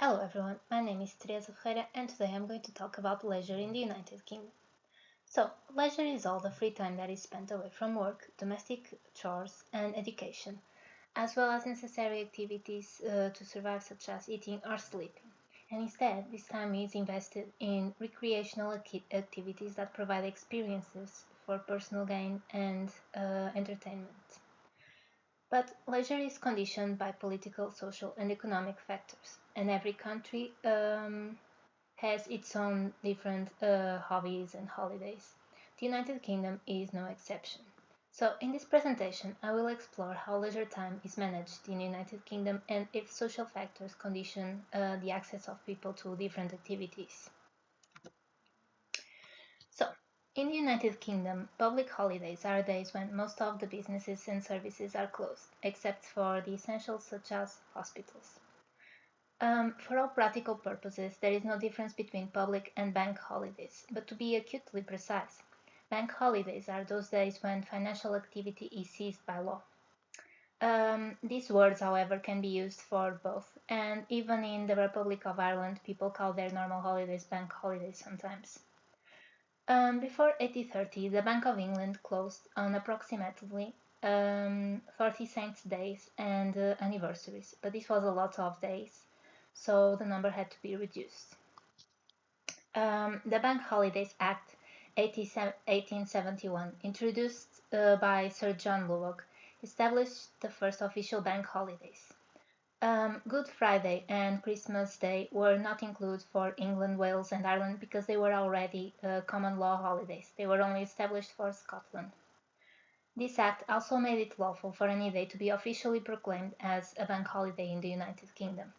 Hello everyone, my name is Teresa Ferreira and today I'm going to talk about leisure in the United Kingdom. So, leisure is all the free time that is spent away from work, domestic chores, and education, as well as necessary activities to survive, such as eating or sleeping. And instead, this time is invested in recreational activities that provide experiences for personal gain and entertainment. But leisure is conditioned by political, social, and economic factors, and every country has its own different hobbies and holidays. The United Kingdom is no exception. So, in this presentation, I will explore how leisure time is managed in the United Kingdom and if social factors condition the access of people to different activities. So, in the United Kingdom, public holidays are days when most of the businesses and services are closed, except for the essentials such as hospitals. For all practical purposes, there is no difference between public and bank holidays, but to be acutely precise, bank holidays are those days when financial activity is ceased by law. These words, however, can be used for both, and even in the Republic of Ireland, people call their normal holidays bank holidays sometimes. Before 1830, the Bank of England closed on approximately 30 Saints' days and anniversaries, but this was a lot of days, so the number had to be reduced. The Bank Holidays Act 1871, introduced by Sir John Lubbock, established the first official bank holidays. Good Friday and Christmas Day were not included for England, Wales, and Ireland because they were already common law holidays. They were only established for Scotland. This act also made it lawful for any day to be officially proclaimed as a bank holiday in the United Kingdom.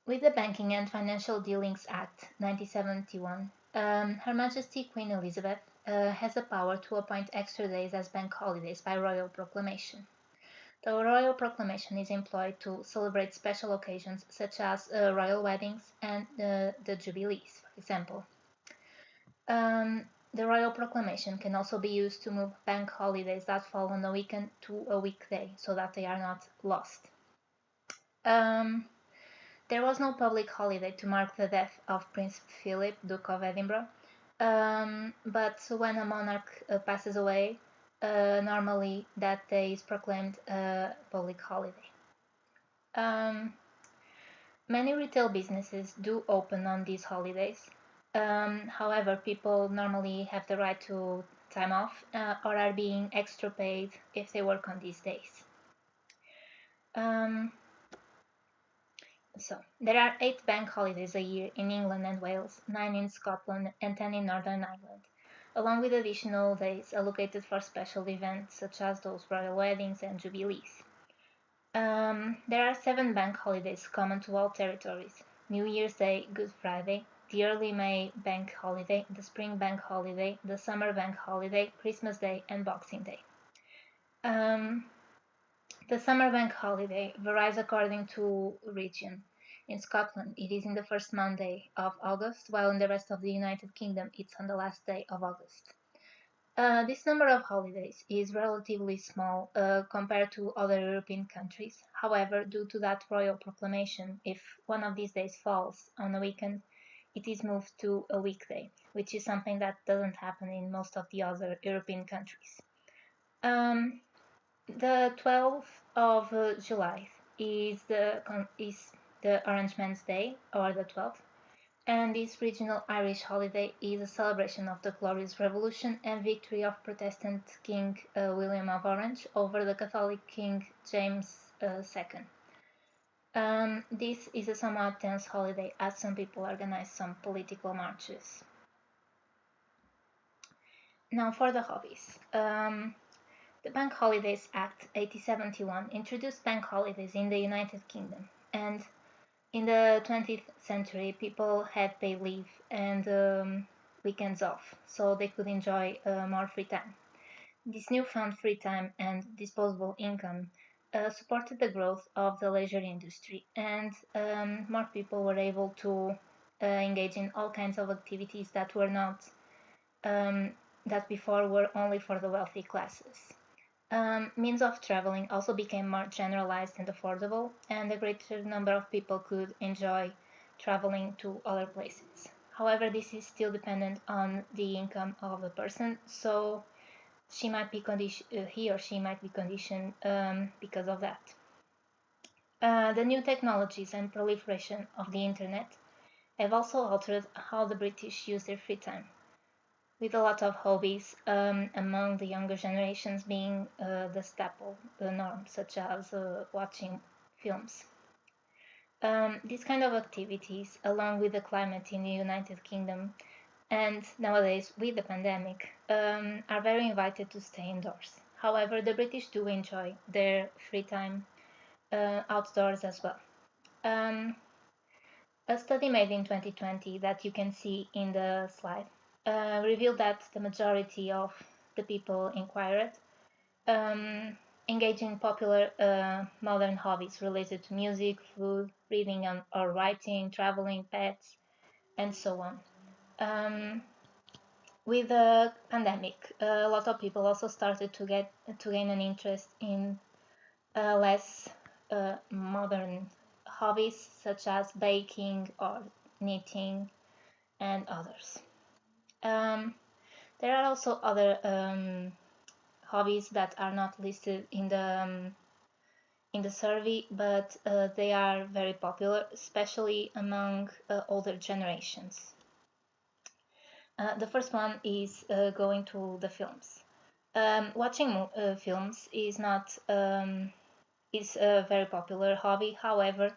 With the Banking and Financial Dealings Act 1971, Her Majesty Queen Elizabeth has the power to appoint extra days as bank holidays by royal proclamation. The royal proclamation is employed to celebrate special occasions such as royal weddings and the jubilees, for example. The royal proclamation can also be used to move bank holidays that fall on a weekend to a weekday so that they are not lost. There was no public holiday to mark the death of Prince Philip, Duke of Edinburgh, but when a monarch passes away, normally that day is proclaimed a public holiday. Many retail businesses do open on these holidays. However, people normally have the right to time off or are being extra paid if they work on these days. So, there are 8 bank holidays a year in England and Wales, 9 in Scotland, and 10 in Northern Ireland, along with additional days allocated for special events such as those royal weddings and jubilees. There are 7 bank holidays common to all territories: New Year's Day, Good Friday, the early May bank holiday, the spring bank holiday, the summer bank holiday, Christmas Day, and Boxing Day. The summer bank holiday varies according to region. In Scotland, it is in the first Monday of August, while in the rest of the United Kingdom, it's on the last day of August. This number of holidays is relatively small compared to other European countries. However, due to that royal proclamation, if one of these days falls on a weekend, it is moved to a weekday, which is something that doesn't happen in most of the other European countries. The 12th of July is the Orange Man's Day, or the 12th, and this regional Irish holiday is a celebration of the Glorious Revolution and victory of Protestant King William of Orange over the Catholic King James II. This is a somewhat tense holiday as some people organize some political marches. Now for the hobbies. The Bank Holidays Act 1871 introduced bank holidays in the United Kingdom, and in the 20th century people had paid leave and weekends off, so they could enjoy more free time. This newfound free time and disposable income supported the growth of the leisure industry, and more people were able to engage in all kinds of activities that before were only for the wealthy classes. Means of traveling also became more generalized and affordable, and a greater number of people could enjoy traveling to other places. However, this is still dependent on the income of the person, so he or she might be conditioned because of that. The new technologies and proliferation of the internet have also altered how the British use their free time, with a lot of hobbies among the younger generations being the staple, the norm, such as watching films. These kind of activities, along with the climate in the United Kingdom and nowadays with the pandemic, are very invited to stay indoors. However, the British do enjoy their free time outdoors as well. Um, a study made in 2020 that you can see in the slide revealed that the majority of the people inquired um, engage in popular modern hobbies related to music, food, reading or writing, traveling, pets, and so on. With the pandemic, a lot of people also started to gain an interest in less modern hobbies such as baking or knitting and others. There are also other hobbies that are not listed in the survey, but they are very popular, especially among older generations. The first one is going to the films. Watching films is not is a very popular hobby. However,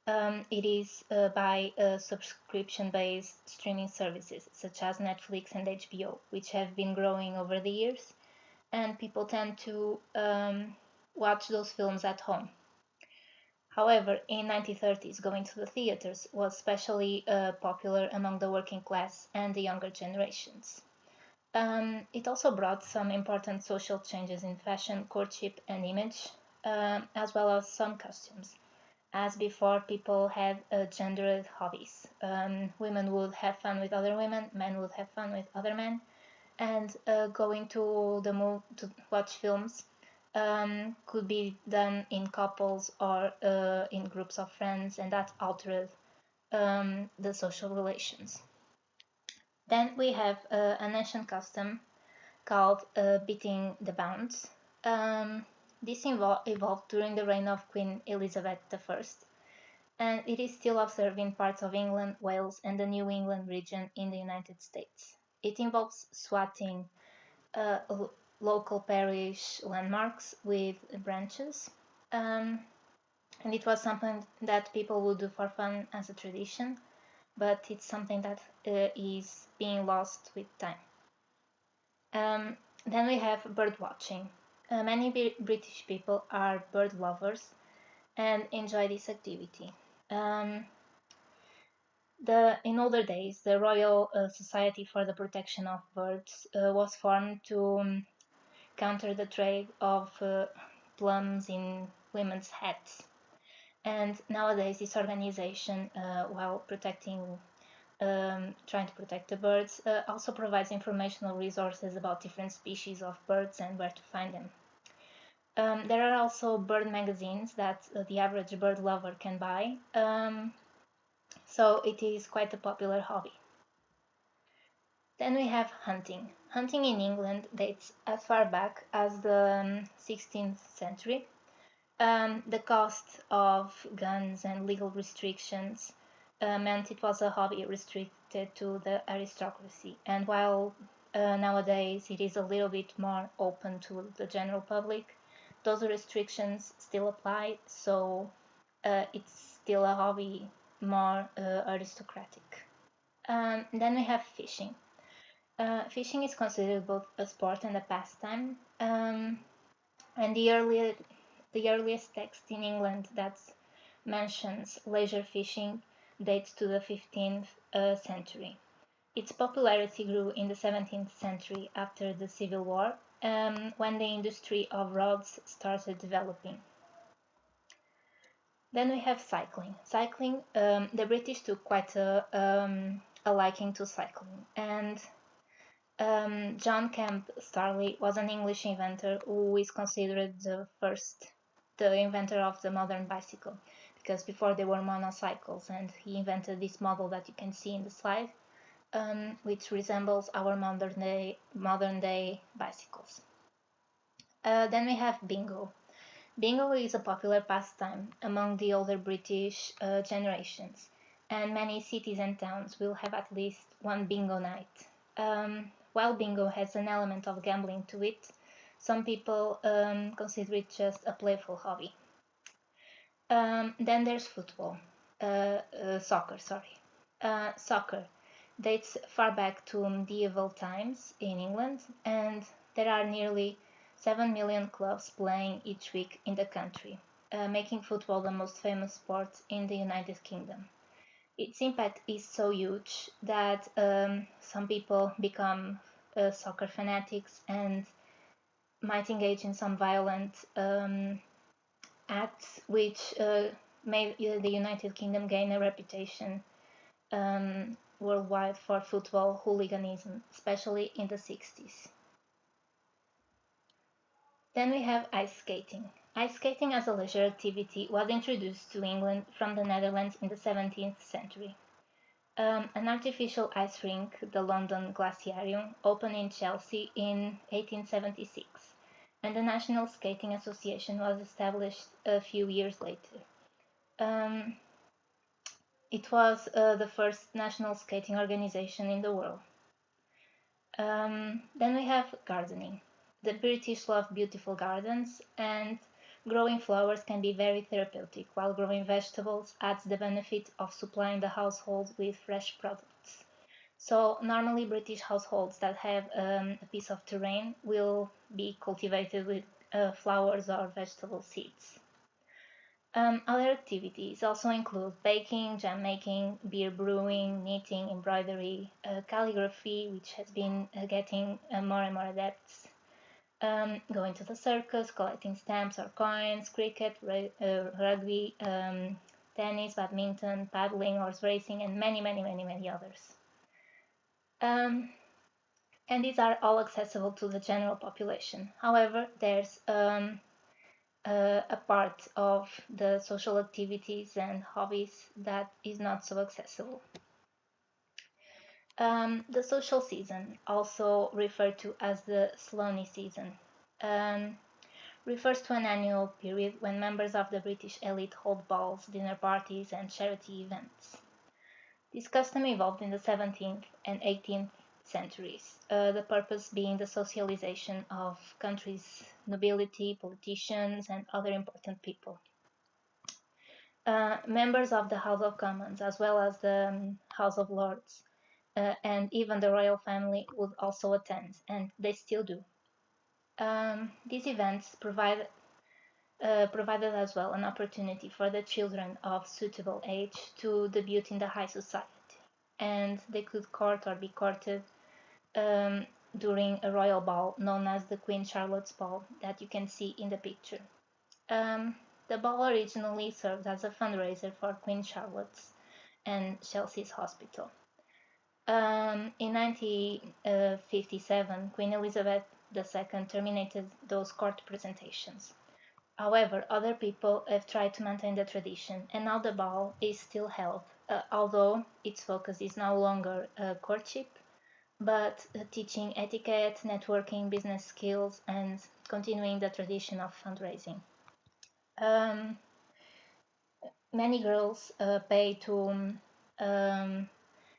it is by subscription-based streaming services such as Netflix and HBO, which have been growing over the years, and people tend to watch those films at home. However, in 1930s, going to the theaters was especially popular among the working class and the younger generations. It also brought some important social changes in fashion, courtship, and image, as well as some costumes. As before, people had gendered hobbies. Women would have fun with other women, men would have fun with other men, and going to to watch films could be done in couples or in groups of friends, and that altered the social relations. Then we have an ancient custom called beating the bounds. This evolved during the reign of Queen Elizabeth I, and it is still observed in parts of England, Wales, and the New England region in the United States. It involves swatting uh, local parish landmarks with branches, and it was something that people would do for fun as a tradition, but it's something that is being lost with time. Then we have bird watching. Many British people are bird lovers and enjoy this activity. In older days, the Royal Society for the Protection of Birds was formed to counter the trade of plums in women's hats. And nowadays, this organization, while trying to protect the birds, also provides informational resources about different species of birds and where to find them. There are also bird magazines that the average bird lover can buy, so it is quite a popular hobby. Then we have hunting. Hunting in England dates as far back as the 16th century. The cost of guns and legal restrictions meant it was a hobby restricted to the aristocracy. And while nowadays it is a little bit more open to the general public, those restrictions still apply, so it's still a hobby more aristocratic. Then we have fishing. Fishing is considered both a sport and a pastime, and the earliest text in England that mentions leisure fishing dates to the 15th century. Its popularity grew in the 17th century after the Civil War, when the industry of rods started developing. Then we have cycling. Cycling, the British took quite a liking to cycling, and John Kemp Starley was an English inventor who is considered the inventor of the modern bicycle, because before they were monocycles, and he invented this model that you can see in the slide, which resembles our modern day bicycles. Then we have bingo. Bingo is a popular pastime among the older British generations, and many cities and towns will have at least one bingo night. While bingo has an element of gambling to it, some people consider it just a playful hobby. Then there's football, soccer, sorry. Soccer dates far back to medieval times in England, and there are nearly 7 million clubs playing each week in the country, making football the most famous sport in the United Kingdom. Its impact is so huge that some people become soccer fanatics and might engage in some violent acts, which made the United Kingdom gain a reputation worldwide for football hooliganism, especially in the 60s. Then we have ice skating. Ice skating as a leisure activity was introduced to England from the Netherlands in the 17th century. An artificial ice rink, the London Glaciarium, opened in Chelsea in 1876, and the National Skating Association was established a few years later. It was the first national skating organization in the world. Then we have gardening. The British love beautiful gardens, and growing flowers can be very therapeutic, while growing vegetables adds the benefit of supplying the household with fresh products. So normally British households that have a piece of terrain will be cultivated with flowers or vegetable seeds. Other activities also include baking, jam making, beer brewing, knitting, embroidery, calligraphy, which has been getting more and more adepts, going to the circus, collecting stamps or coins, cricket, rugby, tennis, badminton, paddling, horse racing, and many others. And these are all accessible to the general population. However, there's a part of the social activities and hobbies that is not so accessible. The social season, also referred to as the Sloane season, refers to an annual period when members of the British elite hold balls, dinner parties, and charity events. This custom evolved in the 17th and 18th centuries, the purpose being the socialization of countries' nobility, politicians, and other important people. Members of the House of Commons, as well as the House of Lords, and even the royal family would also attend, and they still do. These events provided as well an opportunity for the children of suitable age to debut in the high society, and they could court or be courted during a royal ball known as the Queen Charlotte's Ball that you can see in the picture. The ball originally served as a fundraiser for Queen Charlotte's and Chelsea's Hospital. In 1957, Queen Elizabeth II terminated those court presentations. However, other people have tried to maintain the tradition, and now the ball is still held, although its focus is no longer courtship, but teaching etiquette, networking, business skills, and continuing the tradition of fundraising. Many girls pay to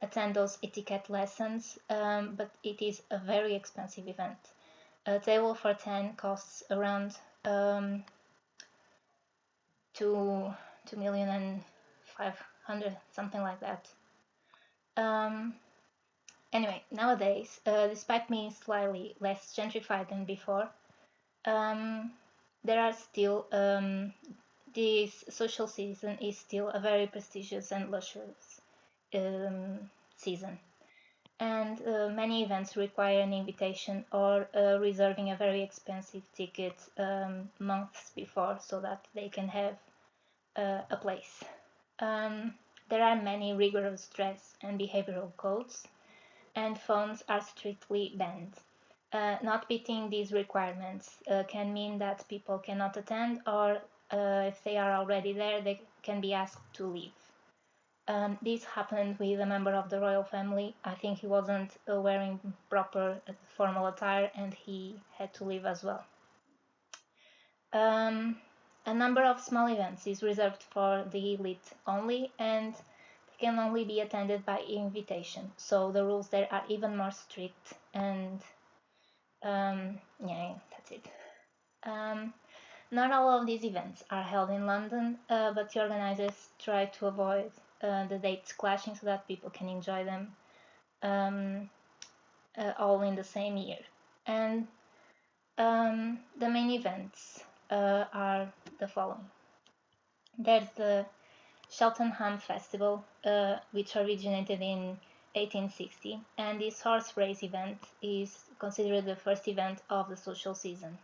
attend those etiquette lessons, but it is a very expensive event. A table for 10 costs around 2,500,000, something like that. Anyway, nowadays, despite being slightly less gentrified than before, there are still this social season is still a very prestigious and luxurious season, and many events require an invitation or reserving a very expensive ticket months before so that they can have a place. There are many rigorous dress and behavioral codes, and phones are strictly banned. Not meeting these requirements can mean that people cannot attend, or if they are already there, they can be asked to leave. This happened with a member of the royal family. I think he wasn't wearing proper formal attire and he had to leave as well. A number of small events is reserved for the elite only, and they can only be attended by invitation. So the rules there are even more strict, and yeah, that's it. Not all of these events are held in London, but the organizers try to avoid the dates clashing so that people can enjoy them all in the same year. And the main events are the following. There's the Cheltenham Festival, which originated in 1860, and this horse race event is considered the first event of the social season.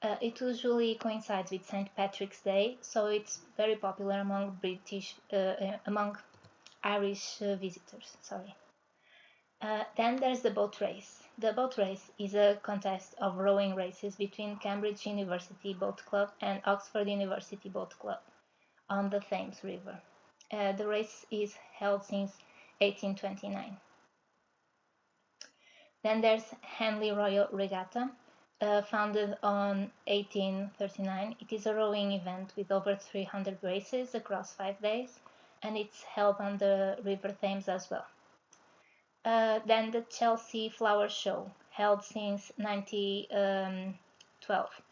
It usually coincides with St. Patrick's Day, so it's very popular among Irish visitors. Sorry. Then there's the boat race. The boat race is a contest of rowing races between Cambridge University Boat Club and Oxford University Boat Club on the Thames River. The race is held since 1829. Then there's Henley Royal Regatta, founded on 1839. It is a rowing event with over 300 races across 5 days, and it's held on the River Thames as well. Then the Chelsea Flower Show, held since 1912,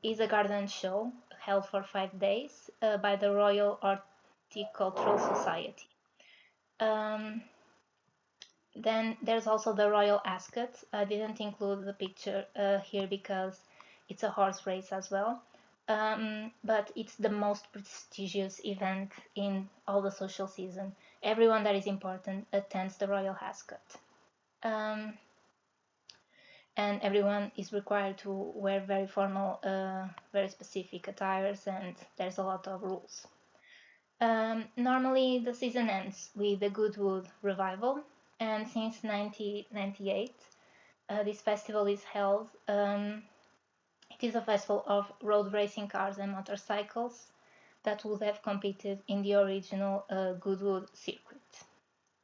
is a garden show held for 5 days by the Royal Horticultural Society. Then there's also the Royal Ascot. I didn't include the picture here because it's a horse race as well. But it's the most prestigious event in all the social season. Everyone that is important attends the Royal Ascot. And everyone is required to wear very formal, very specific attires, and there's a lot of rules. Normally the season ends with the Goodwood Revival, and since 1998 this festival is held. It is a festival of road racing cars and motorcycles that would have competed in the original Goodwood circuit.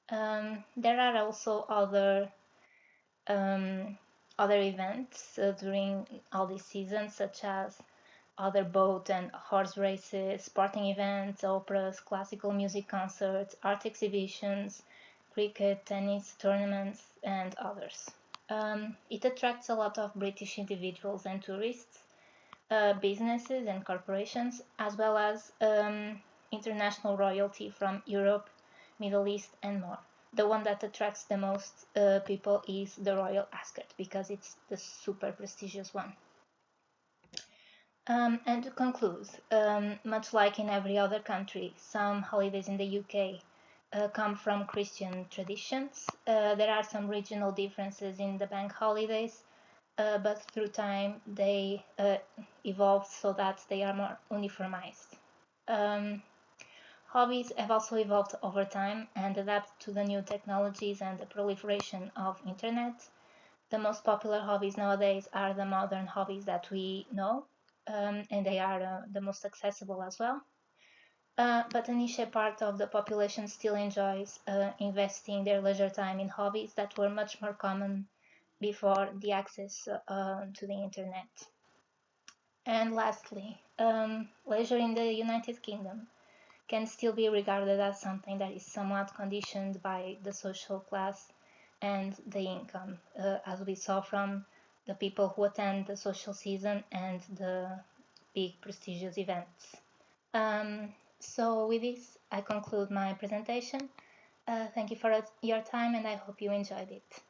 There are also other events during all these seasons, such as other boat and horse races, sporting events, operas, classical music concerts, art exhibitions, cricket, tennis tournaments, and others. It attracts a lot of British individuals and tourists, businesses and corporations, as well as international royalty from Europe, Middle East, and more. The one that attracts the most people is the Royal Ascot because it's the super prestigious one. And to conclude, much like in every other country, some holidays in the UK come from Christian traditions. There are some regional differences in the bank holidays, but through time they evolved so that they are more uniformized. Hobbies have also evolved over time and adapt to the new technologies and the proliferation of internet. The most popular hobbies nowadays are the modern hobbies that we know, and they are the most accessible as well. But a niche part of the population still enjoys investing their leisure time in hobbies that were much more common before the access to the internet. And lastly, leisure in the United Kingdom can still be regarded as something that is somewhat conditioned by the social class and the income, as we saw from the people who attend the social season and the big prestigious events. So with this, I conclude my presentation. Thank you for your time and I hope you enjoyed it.